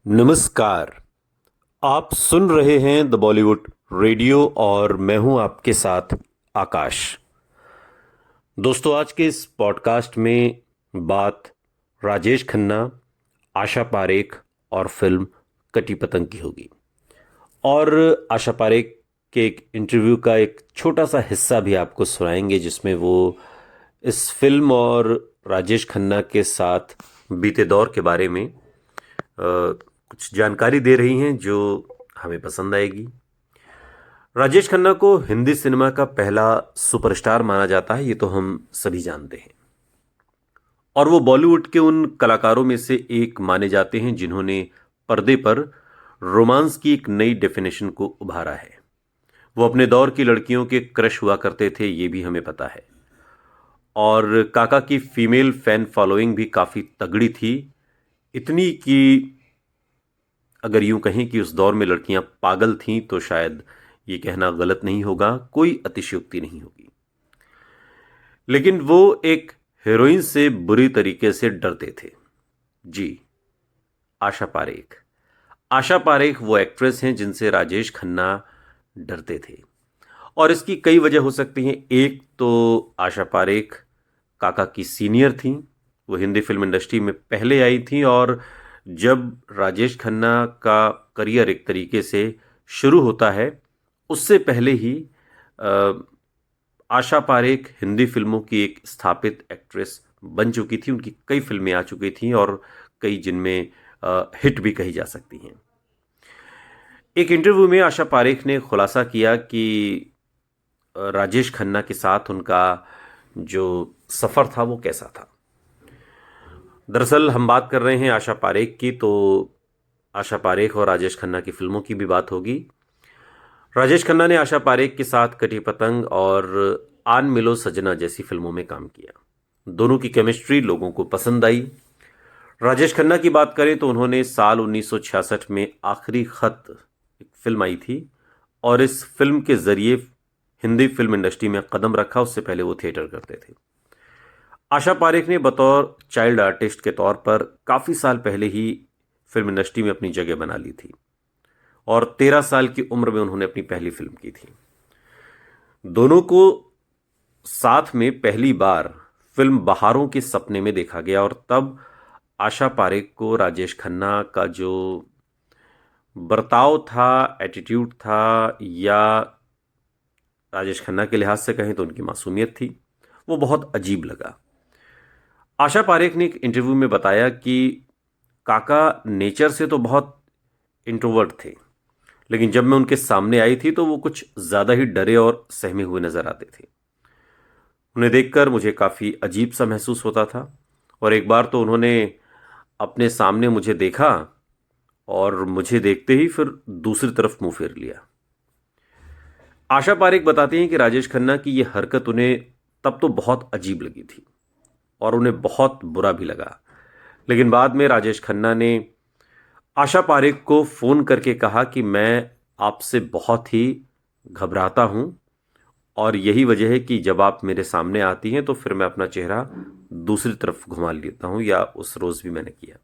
नमस्कार। आप सुन रहे हैं द बॉलीवुड रेडियो और मैं हूं आपके साथ आकाश। दोस्तों, आज के इस पॉडकास्ट में बात राजेश खन्ना, आशा पारेख और फिल्म कटी पतंग की होगी। और आशा पारेख के एक इंटरव्यू का एक छोटा सा हिस्सा भी आपको सुनाएंगे जिसमें वो इस फिल्म और राजेश खन्ना के साथ बीते दौर के बारे में कुछ जानकारी दे रही हैं जो हमें पसंद आएगी। राजेश खन्ना को हिंदी सिनेमा का पहला सुपरस्टार माना जाता है, ये तो हम सभी जानते हैं। और वो बॉलीवुड के उन कलाकारों में से एक माने जाते हैं जिन्होंने पर्दे पर रोमांस की एक नई डेफिनेशन को उभारा है। वो अपने दौर की लड़कियों के क्रश हुआ करते थे, ये भी हमें पता है। और काका की फीमेल फैन फॉलोइंग भी काफ़ी तगड़ी थी, इतनी कि अगर यूं कहें कि उस दौर में लड़कियां पागल थीं तो शायद ये कहना गलत नहीं होगा, कोई अतिशयोक्ति नहीं होगी। लेकिन वो एक हीरोइन से बुरी तरीके से डरते थे। जी, आशा पारेख। आशा पारेख वो एक्ट्रेस हैं जिनसे राजेश खन्ना डरते थे। और इसकी कई वजह हो सकती हैं। एक तो आशा पारेख काका की सीनियर थी, वो हिंदी फिल्म इंडस्ट्री में पहले आई थी और जब राजेश खन्ना का करियर एक तरीके से शुरू होता है उससे पहले ही आशा पारेख हिंदी फिल्मों की एक स्थापित एक्ट्रेस बन चुकी थी। उनकी कई फिल्में आ चुकी थीं और कई जिनमें हिट भी कही जा सकती हैं। एक इंटरव्यू में आशा पारेख ने खुलासा किया कि राजेश खन्ना के साथ उनका जो सफ़र था वो कैसा था। दरअसल हम बात कर रहे हैं आशा पारेख की, तो आशा पारेख और राजेश खन्ना की फिल्मों की भी बात होगी। राजेश खन्ना ने आशा पारेख के साथ कटी पतंग और आन मिलो सजना जैसी फिल्मों में काम किया। दोनों की केमिस्ट्री लोगों को पसंद आई। राजेश खन्ना की बात करें तो उन्होंने साल 1966 में आखिरी खत एक फिल्म आई थी और इस फिल्म के जरिए हिंदी फिल्म इंडस्ट्री में कदम रखा। उससे पहले वो थिएटर करते थे। आशा पारेख ने बतौर चाइल्ड आर्टिस्ट के तौर पर काफ़ी साल पहले ही फिल्म इंडस्ट्री में अपनी जगह बना ली थी और 13 साल की उम्र में उन्होंने अपनी पहली फिल्म की थी। दोनों को साथ में पहली बार फिल्म बहारों के सपने में देखा गया और तब आशा पारेख को राजेश खन्ना का जो बर्ताव था, एटीट्यूड था, या राजेश खन्ना के लिहाज से कहें तो उनकी मासूमियत थी, वो बहुत अजीब लगा। आशा पारेख ने एक इंटरव्यू में बताया कि काका नेचर से तो बहुत इंट्रोवर्ट थे, लेकिन जब मैं उनके सामने आई थी तो वो कुछ ज़्यादा ही डरे और सहमे हुए नजर आते थे। उन्हें देखकर मुझे काफ़ी अजीब सा महसूस होता था और एक बार तो उन्होंने अपने सामने मुझे देखा और मुझे देखते ही फिर दूसरी तरफ मुंह फेर लिया। आशा पारेख बताती हैं कि राजेश खन्ना की ये हरकत उन्हें तब तो बहुत अजीब लगी थी और उन्हें बहुत बुरा भी लगा। लेकिन बाद में राजेश खन्ना ने आशा पारेख को फ़ोन करके कहा कि मैं आपसे बहुत ही घबराता हूं और यही वजह है कि जब आप मेरे सामने आती हैं तो फिर मैं अपना चेहरा दूसरी तरफ घुमा लेता हूं, या उस रोज़ भी मैंने किया।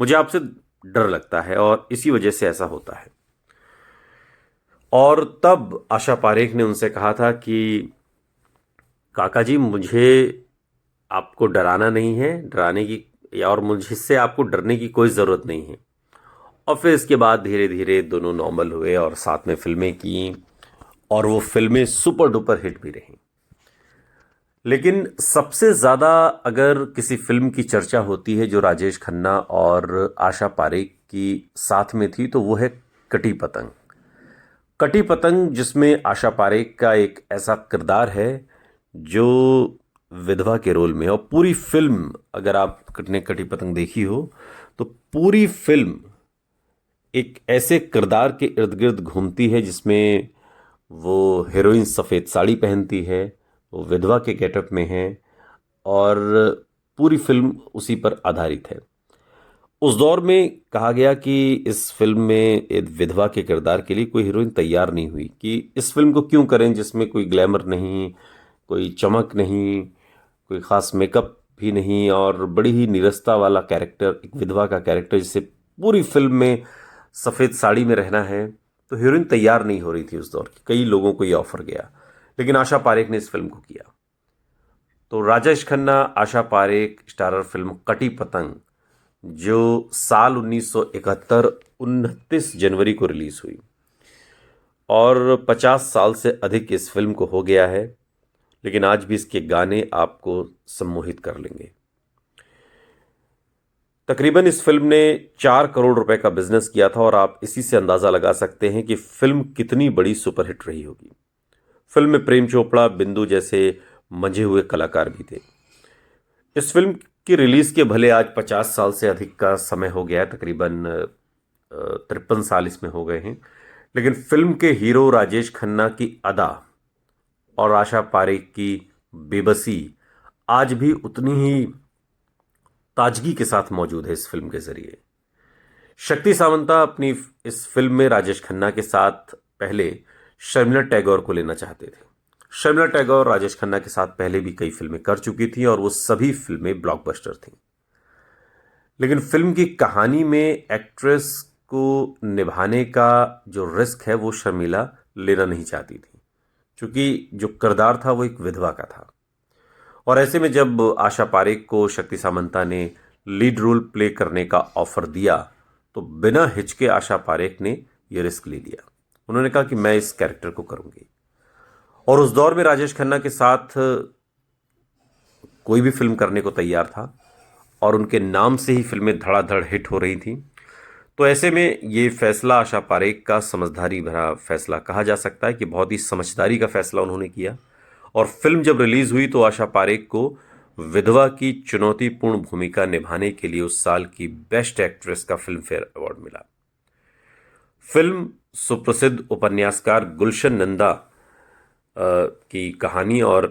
मुझे आपसे डर लगता है और इसी वजह से ऐसा होता है। और तब आशा पारेख ने उनसे कहा था कि काका जी, मुझे आपको डराना नहीं है, डराने की और मुझसे आपको डरने की कोई ज़रूरत नहीं है। और फिर इसके बाद धीरे धीरे दोनों नॉर्मल हुए और साथ में फिल्में की और वो फिल्में सुपर डुपर हिट भी रहीं। लेकिन सबसे ज़्यादा अगर किसी फिल्म की चर्चा होती है जो राजेश खन्ना और आशा पारेख की साथ में थी तो वो है कटी पतंग। कटी पतंग जिसमें आशा पारेख का एक ऐसा किरदार है जो विधवा के रोल में, और पूरी फिल्म अगर आपने कटी पतंग देखी हो तो पूरी फिल्म एक ऐसे किरदार के इर्द गिर्द घूमती है जिसमें वो हीरोइन सफ़ेद साड़ी पहनती है, वो विधवा के गेटअप में है और पूरी फिल्म उसी पर आधारित है। उस दौर में कहा गया कि इस फिल्म में एक विधवा के किरदार के लिए कोई हीरोइन तैयार नहीं हुई कि इस फिल्म को क्यों करें जिसमें कोई ग्लैमर नहीं, कोई चमक नहीं, कोई ख़ास मेकअप भी नहीं और बड़ी ही नीरसता वाला कैरेक्टर, एक विधवा का कैरेक्टर जिसे पूरी फिल्म में सफ़ेद साड़ी में रहना है, तो हीरोइन तैयार नहीं हो रही थी उस दौर की। कई लोगों को ये ऑफर गया, लेकिन आशा पारेख ने इस फिल्म को किया। तो राजेश खन्ना, आशा पारेख स्टारर फिल्म कटी पतंग, जो साल 1971 29 जनवरी को रिलीज हुई और 50 साल से अधिक इस फिल्म को हो गया है, लेकिन आज भी इसके गाने आपको सम्मोहित कर लेंगे। तकरीबन इस फिल्म ने 4 करोड़ रुपए का बिजनेस किया था और आप इसी से अंदाजा लगा सकते हैं कि फिल्म कितनी बड़ी सुपरहिट रही होगी। फिल्म में प्रेम चोपड़ा, बिंदु जैसे मंझे हुए कलाकार भी थे। इस फिल्म की रिलीज के भले आज 50 साल से अधिक का समय हो गया है, तकरीबन 53 साल इसमें हो गए हैं, लेकिन फिल्म के हीरो राजेश खन्ना की अदा और आशा पारेख की बेबसी आज भी उतनी ही ताजगी के साथ मौजूद है इस फिल्म के जरिए। शक्ति सामंता अपनी इस फिल्म में राजेश खन्ना के साथ पहले शर्मिला टैगोर को लेना चाहते थे। शर्मिला टैगोर राजेश खन्ना के साथ पहले भी कई फिल्में कर चुकी थी और वो सभी फिल्में ब्लॉकबस्टर थीं, लेकिन फिल्म की कहानी में एक्ट्रेस को निभाने का जो रिस्क है वो शर्मिला लेना नहीं चाहती थी, क्योंकि जो किरदार था वो एक विधवा का था। और ऐसे में जब आशा पारेख को शक्ति सामंता ने लीड रोल प्ले करने का ऑफर दिया, तो बिना हिचके आशा पारेख ने यह रिस्क ले लिया। उन्होंने कहा कि मैं इस कैरेक्टर को करूंगी। और उस दौर में राजेश खन्ना के साथ कोई भी फिल्म करने को तैयार था और उनके नाम से ही फिल्में धड़ाधड़ हिट हो रही थी। तो ऐसे में ये फैसला आशा पारेख का समझदारी भरा फैसला कहा जा सकता है कि बहुत ही समझदारी का फैसला उन्होंने किया। और फिल्म जब रिलीज हुई तो आशा पारेख को विधवा की चुनौतीपूर्ण भूमिका निभाने के लिए उस साल की बेस्ट एक्ट्रेस का फिल्म फेयर अवार्ड मिला। फिल्म सुप्रसिद्ध उपन्यासकार गुलशन नंदा की कहानी और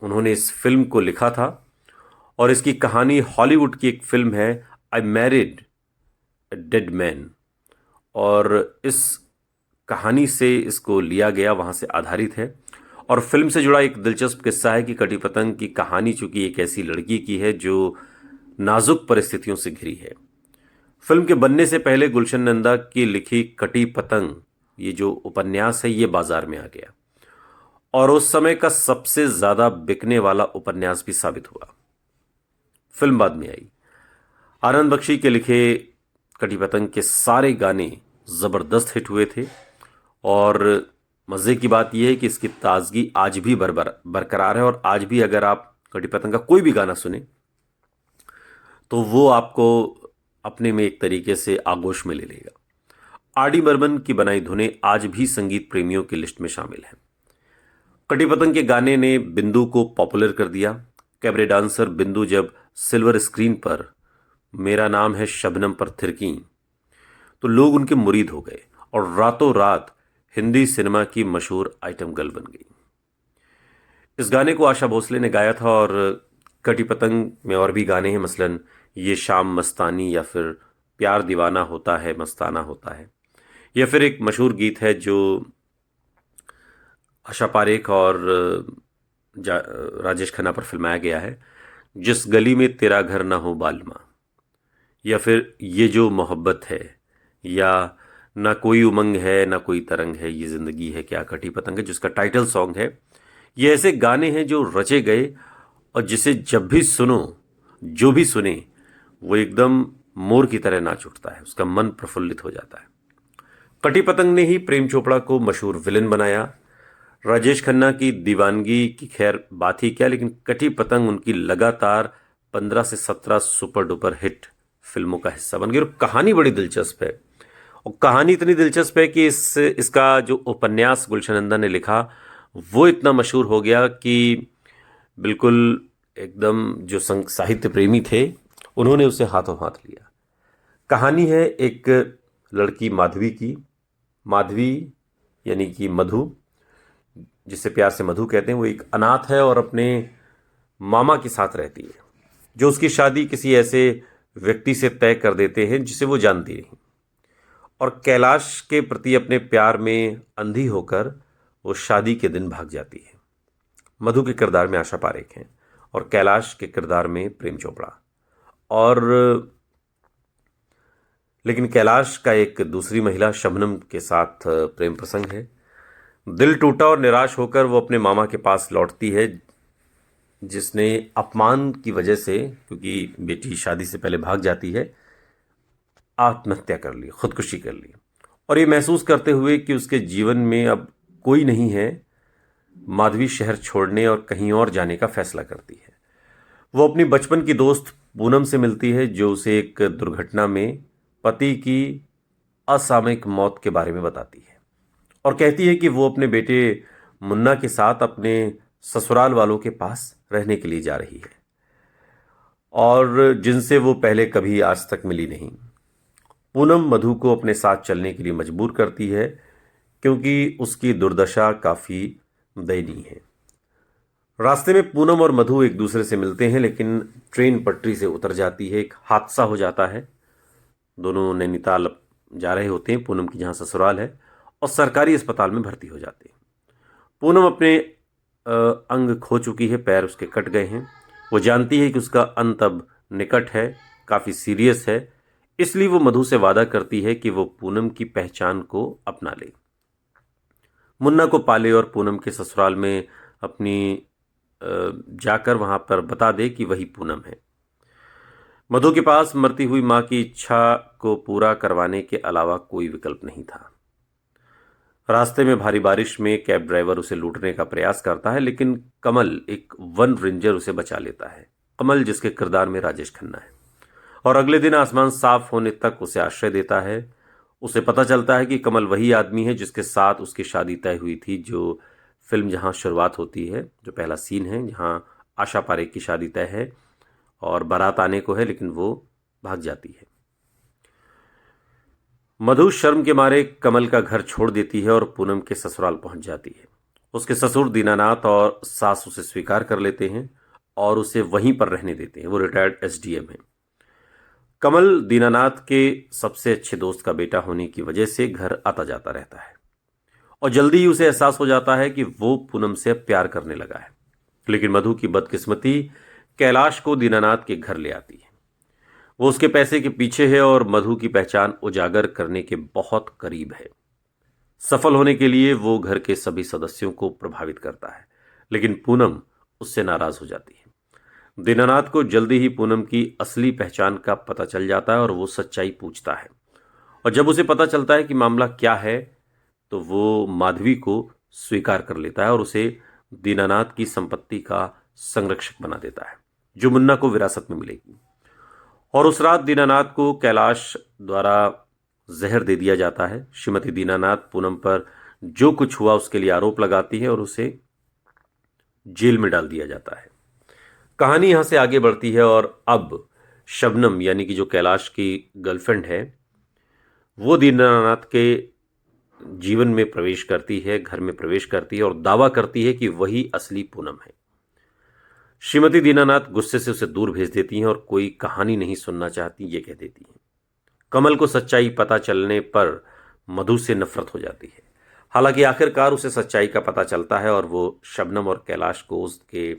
उन्होंने इस फिल्म को लिखा था और इसकी कहानी हॉलीवुड की एक फिल्म है I married a dead man, और इस कहानी से इसको लिया गया, वहां से आधारित है। और फिल्म से जुड़ा एक दिलचस्प किस्सा है कि कटी पतंग की कहानी चूंकि एक ऐसी लड़की की है जो नाजुक परिस्थितियों से घिरी है। फिल्म के बनने से पहले गुलशन नंदा की लिखी कटी पतंग, ये जो उपन्यास है, ये बाजार में आ गया और उस समय का सबसे ज्यादा बिकने वाला उपन्यास भी साबित हुआ। फिल्म बाद में आई। आनंद बख्शी के लिखे कटी पतंग के सारे गाने जबरदस्त हिट हुए थे और मजे की बात यह है कि इसकी ताजगी आज भी बरकरार है और आज भी अगर आप कटी पतंग का कोई भी गाना सुने तो वो आपको अपने में एक तरीके से आगोश में ले लेगा। आर डी बर्मन की बनाई धुनें आज भी संगीत प्रेमियों की लिस्ट में शामिल हैं। कटी पतंग के गाने ने बिंदु को पॉपुलर कर दिया। कैबरे डांसर बिंदु जब सिल्वर स्क्रीन पर मेरा नाम है शबनम पर थिरकी तो लोग उनके मुरीद हो गए और रातों रात हिंदी सिनेमा की मशहूर आइटम गर्ल बन गई। इस गाने को आशा भोसले ने गाया था और कटी पतंग में और भी गाने हैं, मसलन ये शाम मस्तानी या फिर प्यार दीवाना होता है मस्ताना होता है, या फिर एक मशहूर गीत है जो आशा पारेख और राजेश खन्ना पर फिल्माया गया है, जिस गली में तेरा घर ना हो बालमा, या फिर ये जो मोहब्बत है, या ना कोई उमंग है ना कोई तरंग है, ये जिंदगी है क्या कटी पतंग है, जिसका टाइटल सॉन्ग है। ये ऐसे गाने हैं जो रचे गए और जिसे जब भी सुनो, जो भी सुने, वो एकदम मोर की तरह नाच उठता है, उसका मन प्रफुल्लित हो जाता है। कटी पतंग ने ही प्रेम चोपड़ा को मशहूर विलेन बनाया। राजेश खन्ना की दीवानगी की खैर बात ही क्या, लेकिन कटी पतंग उनकी लगातार 15 से 17 सुपर डुपर हिट फिल्मों का हिस्सा बन गई। और कहानी बड़ी दिलचस्प है और कहानी इतनी दिलचस्प है कि इसका जो उपन्यास गुलशन नंदा ने लिखा वो इतना मशहूर हो गया कि बिल्कुल एकदम जो साहित्य प्रेमी थे उन्होंने उसे हाथों हाथ लिया। कहानी है एक लड़की माधवी की, माधवी यानी कि मधु, जिसे प्यार से मधु कहते हैं, वो एक अनाथ है और अपने मामा के साथ रहती है, जो उसकी शादी किसी ऐसे व्यक्ति से तय कर देते हैं जिसे वो जानती नहीं। और कैलाश के प्रति अपने प्यार में अंधी होकर वो शादी के दिन भाग जाती है। मधु के किरदार में आशा पारेख हैं और कैलाश के किरदार में प्रेम चोपड़ा। और लेकिन कैलाश का एक दूसरी महिला शबनम के साथ प्रेम प्रसंग है। दिल टूटा और निराश होकर वो अपने मामा के पास लौटती है, जिसने अपमान की वजह से, क्योंकि बेटी शादी से पहले भाग जाती है, आत्महत्या कर ली, खुदकुशी कर ली। और ये महसूस करते हुए कि उसके जीवन में अब कोई नहीं है, माधवी शहर छोड़ने और कहीं और जाने का फैसला करती है। वो अपनी बचपन की दोस्त पूनम से मिलती है, जो उसे एक दुर्घटना में पति की असामयिक मौत के बारे में बताती है और कहती है कि वो अपने बेटे मुन्ना के साथ अपने ससुराल वालों के पास रहने के लिए जा रही है, और जिनसे वो पहले कभी आज तक मिली नहीं। पूनम मधु को अपने साथ चलने के लिए मजबूर करती है, क्योंकि उसकी दुर्दशा काफ़ी दयनीय है। रास्ते में पूनम और मधु एक दूसरे से मिलते हैं, लेकिन ट्रेन पटरी से उतर जाती है, एक हादसा हो जाता है। दोनों नैनीताल जा रहे होते हैं, पूनम की जहाँ ससुराल है, और सरकारी अस्पताल में भर्ती हो जाते हैं। पूनम अपने अंग खो चुकी है, पैर उसके कट गए हैं। वो जानती है कि उसका अंत अब निकट है, काफ़ी सीरियस है। इसलिए वो मधु से वादा करती है कि वो पूनम की पहचान को अपना ले, मुन्ना को पाले और पूनम के ससुराल में अपनी जाकर वहां पर बता दे कि वही पूनम है। मधु के पास मरती हुई मां की इच्छा को पूरा करवाने के अलावा कोई विकल्प नहीं था। रास्ते में भारी बारिश में कैब ड्राइवर उसे लूटने का प्रयास करता है, लेकिन कमल, एक वन रेंजर, उसे बचा लेता है। कमल, जिसके किरदार में राजेश खन्ना है, और अगले दिन आसमान साफ होने तक उसे आश्रय देता है। उसे पता चलता है कि कमल वही आदमी है जिसके साथ उसकी शादी तय हुई थी। जो फिल्म जहां शुरुआत होती है, जो पहला सीन है जहां आशा पारेख की शादी तय है और बारात आने को है, लेकिन वो भाग जाती है। मधु शर्म के मारे कमल का घर छोड़ देती है और पूनम के ससुराल पहुंच जाती है। उसके ससुर दीनानाथ और सास उसे स्वीकार कर लेते हैं और उसे वहीं पर रहने देते हैं। वो रिटायर्ड एसडीएम है। कमल दीनानाथ के सबसे अच्छे दोस्त का बेटा होने की वजह से घर आता जाता रहता है, और जल्दी ही उसे एहसास हो जाता है कि वो पूनम से प्यार करने लगा है। लेकिन मधु की बदकिस्मती कैलाश को दीनानाथ के घर ले आती है। वो उसके पैसे के पीछे है और मधु की पहचान उजागर करने के बहुत करीब है। सफल होने के लिए वो घर के सभी सदस्यों को प्रभावित करता है, लेकिन पूनम उससे नाराज हो जाती है। दीनानाथ को जल्दी ही पूनम की असली पहचान का पता चल जाता है और वो सच्चाई पूछता है। और जब उसे पता चलता है कि मामला क्या है, तो वो माधवी को स्वीकार कर लेता है और उसे दीनानाथ की संपत्ति का संरक्षक बना देता है, जो मुन्ना को विरासत में मिलेगी। और उस रात दीनानाथ को कैलाश द्वारा जहर दे दिया जाता है। श्रीमती दीनानाथ पूनम पर जो कुछ हुआ उसके लिए आरोप लगाती है और उसे जेल में डाल दिया जाता है। कहानी यहां से आगे बढ़ती है और अब शबनम, यानी कि जो कैलाश की गर्लफ्रेंड है, वो दीनानाथ के जीवन में प्रवेश करती है, घर में प्रवेश करती है और दावा करती है कि वही असली पूनम है। श्रीमती दीनानाथ गुस्से से उसे दूर भेज देती हैं और कोई कहानी नहीं सुनना चाहती, ये कह देती हैं। कमल को सच्चाई पता चलने पर मधु से नफरत हो जाती है। हालांकि आखिरकार उसे सच्चाई का पता चलता है और वो शबनम और कैलाश को उसके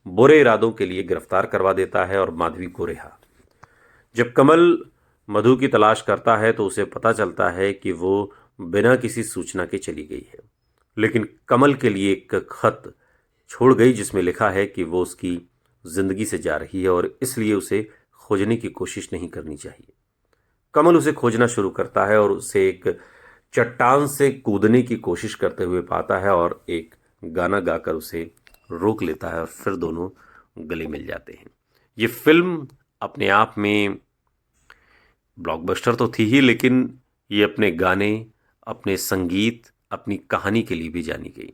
बुरे इरादों के लिए गिरफ्तार करवा देता है और माधवी को रिहा। जब कमल मधु की तलाश करता है तो उसे पता चलता है कि वो बिना किसी सूचना के चली गई है, लेकिन कमल के लिए एक खत छोड़ गई जिसमें लिखा है कि वो उसकी जिंदगी से जा रही है और इसलिए उसे खोजने की कोशिश नहीं करनी चाहिए। कमल उसे खोजना शुरू करता है और उसे एक चट्टान से कूदने की कोशिश करते हुए पाता है और एक गाना गाकर उसे रोक लेता है और फिर दोनों गले मिल जाते हैं। ये फिल्म अपने आप में ब्लॉकबस्टर तो थी ही, लेकिन ये अपने गाने, अपने संगीत, अपनी कहानी के लिए भी जानी गई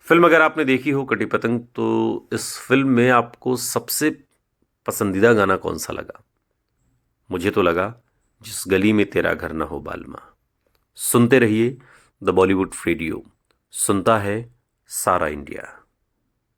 फिल्म। अगर आपने देखी हो कटी पतंग, तो इस फिल्म में आपको सबसे पसंदीदा गाना कौन सा लगा? मुझे तो लगा जिस गली में तेरा घर ना हो बालमा। सुनते रहिए द बॉलीवुड रेडियो, सुनता है सारा इंडिया।